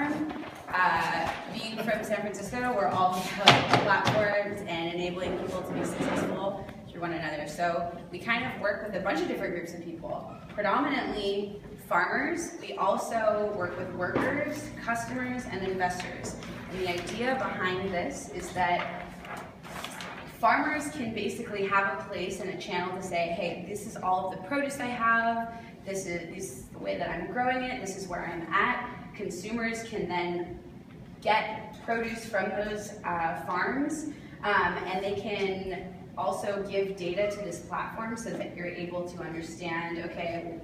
platform. Being from San Francisco, we're all about platforms and enabling people to be successful through one another. So we kind of work with a bunch of different groups of people, predominantly farmers. We also work with workers, customers, and investors. And the idea behind this is that farmers can basically have a place and a channel to say, hey, this is all of the produce I have, this is the way that I'm growing it, this is where I'm at. Consumers can then get produce from those farms, and they can also give data to this platform so that you're able to understand, okay,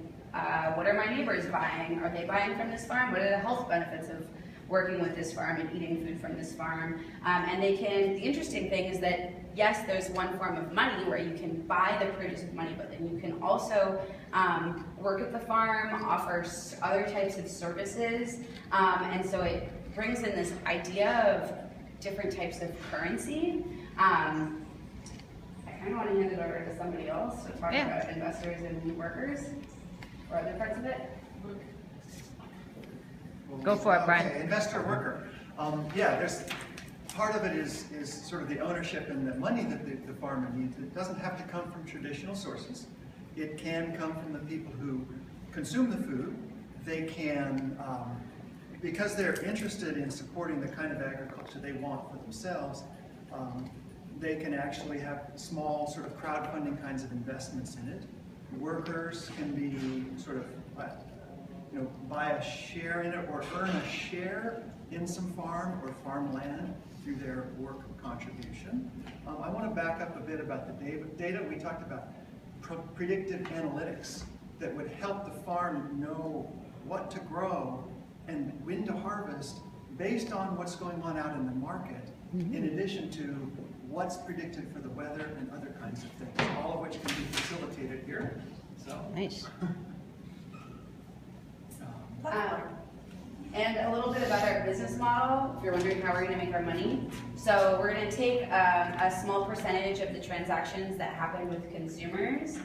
what are my neighbors buying? Are they buying from this farm? What are the health benefits of working with this farm and eating food from this farm? And they can, the interesting thing is that, yes, there's one form of money where you can buy the produce with money, but then you can also work at the farm, offer other types of services, and so it brings in this idea of different types of currency. I kind of want to hand it over to somebody else to talk about investors and workers, or other parts of it. Go for it, Brian. Okay, investor worker. Yeah, there's part of it is sort of the ownership and the money that the farmer needs. It doesn't have to come from traditional sources. It can come from the people who consume the food. They can, because they're interested in supporting the kind of agriculture they want for themselves, they can actually have small sort of crowdfunding kinds of investments in it. Workers can be sort of buy a share in it or earn a share in some farm or farmland through their work contribution. I want to back up a bit about the data. We talked about predictive analytics that would help the farm know what to grow and when to harvest based on what's going on out in the market, in addition to what's predicted for the weather and other kinds of things, all of which can be facilitated here. So. Nice. And a little bit about our business model, if you're wondering how we're going to make our money. So we're going to take a small percentage of the transactions that happen with consumers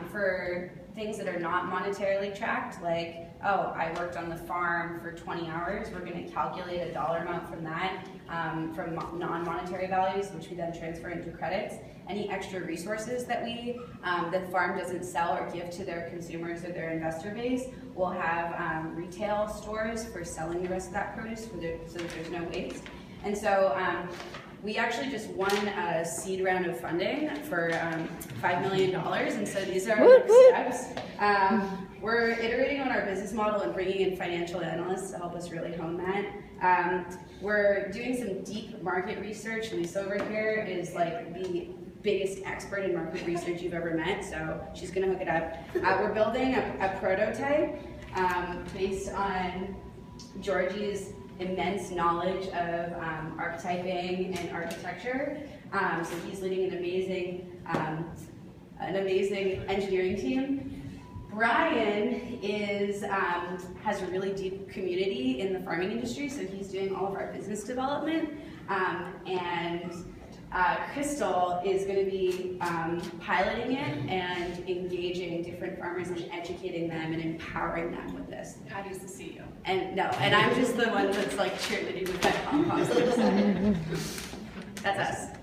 for things that are not monetarily tracked, like, oh, I worked on the farm for 20 hours. We're going to calculate a dollar amount from that, from non-monetary values, which we then transfer into credits. Any extra resources that the farm doesn't sell or give to their consumers or their investor base, we'll have retail stores for selling the rest of that produce so that there's no waste. And so we actually just won a seed round of funding for $5 million, and so these are our next steps. We're iterating on our business model and bringing in financial analysts to help us really hone that. We're doing some deep market research. Lisa over here is like the biggest expert in market research you've ever met, so she's going to hook it up. We're building a prototype based on Georgie's immense knowledge of archetyping and architecture. So he's leading an amazing engineering team. Brian has a really deep community in the farming industry, so he's doing all of our business development. And Crystal is going to be piloting it and engaging different farmers and educating them and empowering them with this. Patty's the CEO. And I'm just the one that's like cheerleading with that pom-pom. That's us.